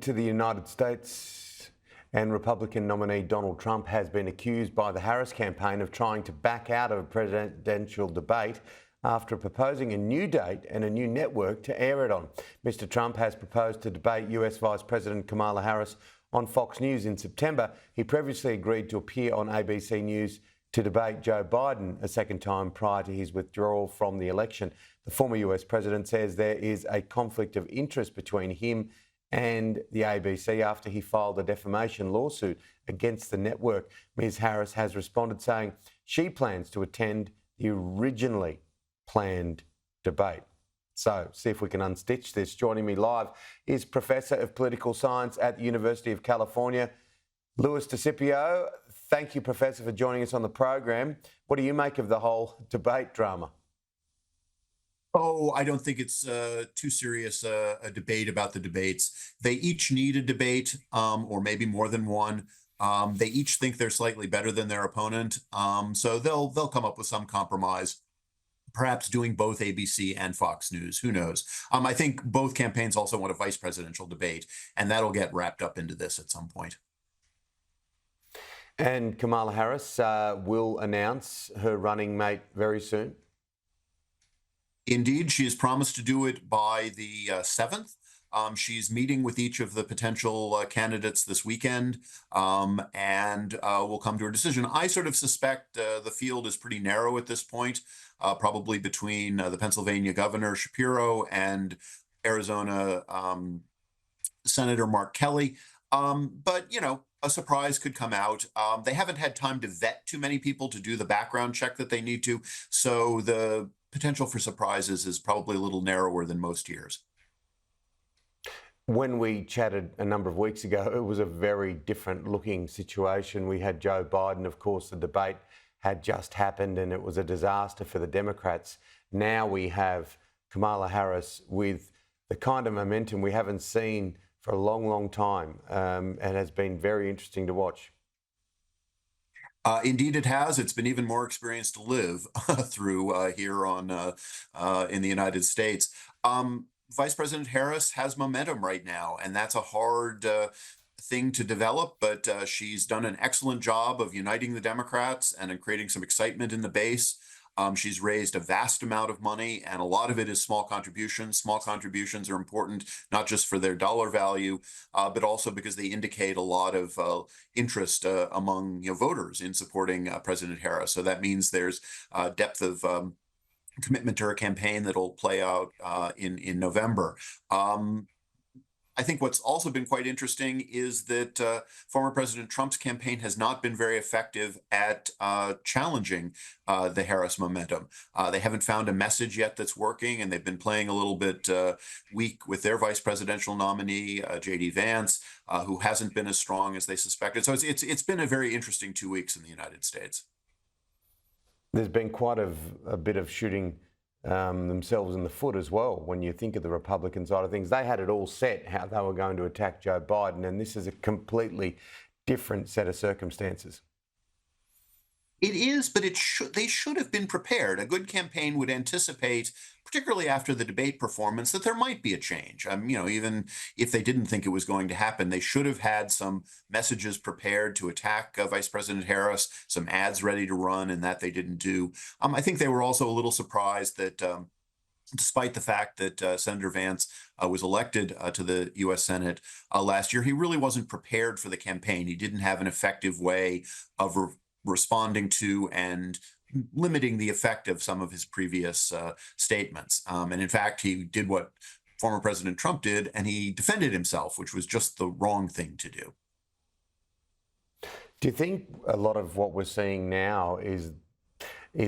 To the United States, and Republican nominee Donald Trump has been accused by the Harris campaign of trying to back out of a presidential debate after proposing a new date and a new network to air it on. Mr. Trump has proposed to debate US Vice President Kamala Harris on Fox News in September. He previously agreed to appear on ABC News to debate Joe Biden a second time prior to his withdrawal from the election. The former US president says there is a conflict of interest between him and the ABC after he filed a defamation lawsuit against the network. Ms. Harris has responded saying she plans to attend the originally planned debate. So, see if we can unstitch this. Joining me live is Professor of Political Science at the University of California, Louis DeCipio. Thank you, Professor, for joining us on the program. What do you make of the whole debate drama? Oh, I don't think it's too serious a debate about the debates. They each need a debate, or maybe more than one. They each think they're slightly better than their opponent, so they'll come up with some compromise, perhaps doing both ABC and Fox News. Who knows? I think both campaigns also want a vice presidential debate, and that'll get wrapped up into this at some point. And Kamala Harris will announce her running mate very soon. Indeed, she has promised to do it by the 7th. She's meeting with each of the potential candidates this weekend, and will come to her decision. I sort of suspect the field is pretty narrow at this point, probably between the Pennsylvania governor, Shapiro, and Arizona Senator Mark Kelly. But, you know, a surprise could come out. They haven't had time to vet too many people to do the background check that they need to, so the potential for surprises is probably a little narrower than most years. When we chatted a number of weeks ago, it was a very different looking situation. We had Joe Biden, of course, the debate had just happened and it was a disaster for the Democrats. Now we have Kamala Harris with the kind of momentum we haven't seen for a long, long time. It has been very interesting to watch. Indeed, it has. It's been even more experience to live through here on in the United States. Vice President Harris has momentum right now, and that's a hard thing to develop, but she's done an excellent job of uniting the Democrats and in creating some excitement in the base. She's raised a vast amount of money, and a lot of it is small contributions. Small contributions are important, not just for their dollar value, but also because they indicate a lot of interest among voters in supporting President Harris. So that means there's depth of commitment to her campaign that'll play out in November. I think what's also been quite interesting is that former President Trump's campaign has not been very effective at challenging the Harris momentum. They haven't found a message yet that's working, and they've been playing a little bit weak with their vice presidential nominee, J.D. Vance, who hasn't been as strong as they suspected. So it's been a very interesting 2 weeks in the United States. There's been quite a bit of shooting themselves in the foot as well. When you think of the Republican side of things, they had it all set how they were going to attack Joe Biden, and this is a completely different set of circumstances. It is, but they should have been prepared. A good campaign would anticipate, particularly after the debate performance, that there might be a change. Even if they didn't think it was going to happen, they should have had some messages prepared to attack Vice President Harris, some ads ready to run, and that they didn't do. I think they were also a little surprised that despite the fact that Senator Vance was elected to the U.S. Senate last year, he really wasn't prepared for the campaign. He didn't have an effective way of responding to and limiting the effect of some of his previous statements. And in fact, he did what former President Trump did, and he defended himself, which was just the wrong thing to do. Do you think a lot of what we're seeing now is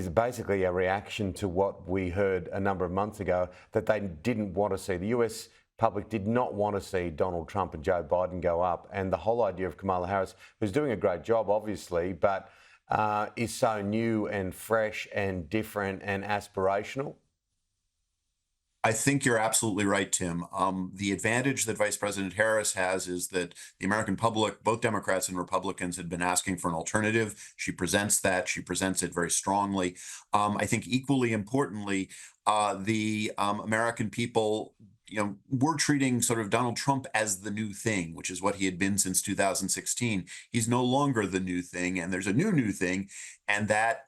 basically a reaction to what we heard a number of months ago, that they didn't want to see? The US public did not want to see Donald Trump and Joe Biden go up. And the whole idea of Kamala Harris, who's doing a great job, obviously, but is so new and fresh and different and aspirational? I think you're absolutely right, Tim. The advantage that Vice President Harris has is that the American public, both Democrats and Republicans, had been asking for an alternative. She presents that. She presents it very strongly. I think equally importantly, the American people we're treating sort of Donald Trump as the new thing, which is what he had been since 2016. He's no longer the new thing, and there's a new thing, and that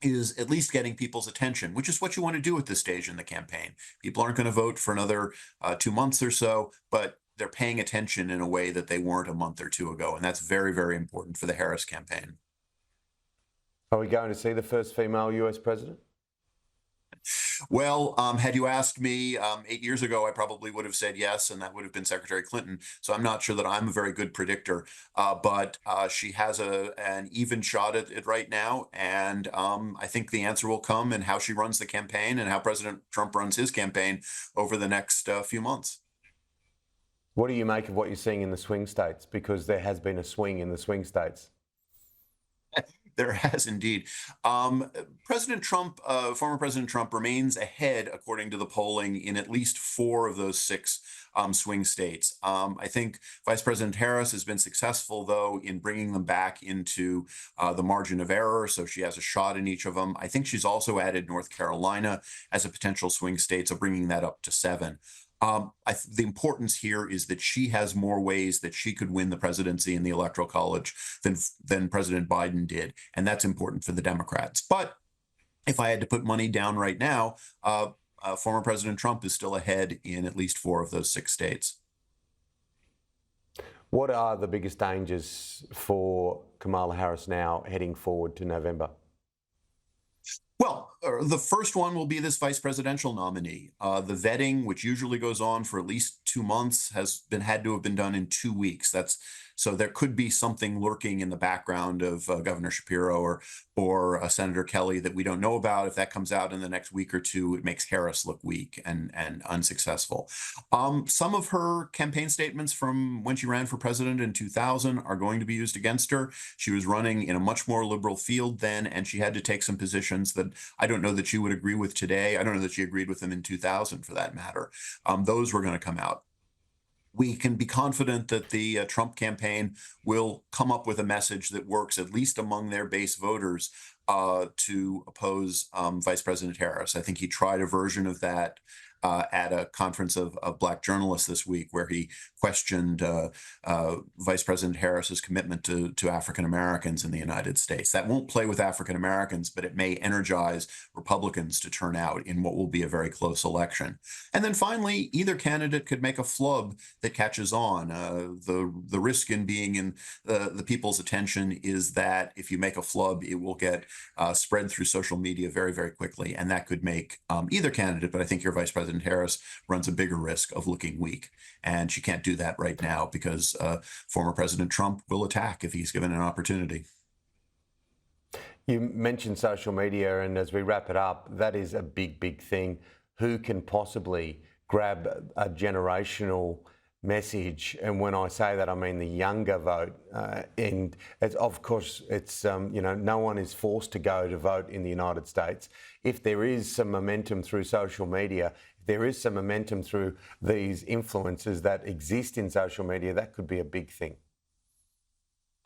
is at least getting people's attention, which is what you want to do at this stage in the campaign. People aren't going to vote for another 2 months or so, but they're paying attention in a way that they weren't a month or two ago, and that's very, very important for the Harris campaign. Are we going to see the first female US president? Well, had you asked me 8 years ago, I probably would have said yes, and that would have been Secretary Clinton. So I'm not sure that I'm a very good predictor, but she has an even shot at it right now. And I think the answer will come in how she runs the campaign and how President Trump runs his campaign over the next few months. What do you make of what you're seeing in the swing states? Because there has been a swing in the swing states. There has indeed. President Trump, former President Trump, remains ahead, according to the polling, in at least 4 of those 6 swing states. I think Vice President Harris has been successful, though, in bringing them back into the margin of error, so she has a shot in each of them. I think she's also added North Carolina as a potential swing state, so bringing that up to 7. The importance here is that she has more ways that she could win the presidency in the Electoral College than President Biden did, and that's important for the Democrats. But if I had to put money down right now, former President Trump is still ahead in at least 4 of those 6 states. What are the biggest dangers for Kamala Harris now heading forward to November? Well, the first one will be this vice presidential nominee. The vetting, which usually goes on for at least 2 months, had to have been done in 2 weeks. So there could be something lurking in the background of Governor Shapiro or Senator Kelly that we don't know about. If that comes out in the next week or 2, it makes Harris look weak and unsuccessful. Some of her campaign statements from when she ran for president in 2000 are going to be used against her. She was running in a much more liberal field then, and she had to take some positions that I don't know that she would agree with today. I don't know that she agreed with them in 2000, for that matter. Those were going to come out. We can be confident that the Trump campaign will come up with a message that works, at least among their base voters, to oppose Vice President Harris. I think he tried a version of that at a conference of Black journalists this week, where he questioned Vice President Harris's commitment to African Americans in the United States. That won't play with African Americans, but it may energize Republicans to turn out in what will be a very close election. And then finally, either candidate could make a flub that catches on. The risk in being in the people's attention is that if you make a flub, it will get spread through social media very, very quickly, and that could make either candidate, but I think your Vice President Harris runs a bigger risk of looking weak. And she can't do that right now because former President Trump will attack if he's given an opportunity. You mentioned social media, and as we wrap it up, that is a big, big thing. Who can possibly grab a generational message? And when I say that, I mean the younger vote. And of course, it's no one is forced to go to vote in the United States. If there is some momentum through social media, if there is some momentum through these influences that exist in social media, that could be a big thing.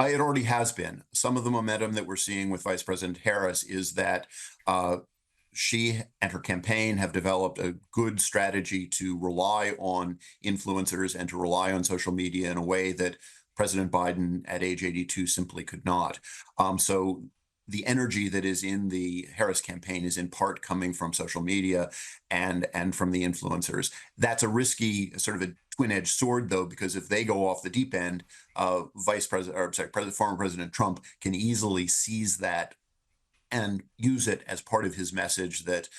It already has been. Some of the momentum that we're seeing with Vice President Harris is that she and her campaign have developed a good strategy to rely on influencers and to rely on social media in a way that President Biden at age 82 simply could not. So the energy that is in the Harris campaign is in part coming from social media and from the influencers. That's a risky sort of a twin-edged sword, though, because if they go off the deep end, former President Trump can easily seize that and use it as part of his message that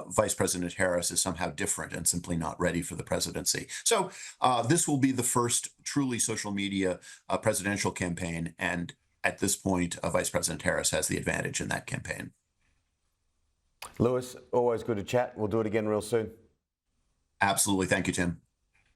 Vice President Harris is somehow different and simply not ready for the presidency. So this will be the first truly social media presidential campaign, and at this point, Vice President Harris has the advantage in that campaign. Lewis, always good to chat. We'll do it again real soon. Absolutely. Thank you, Tim.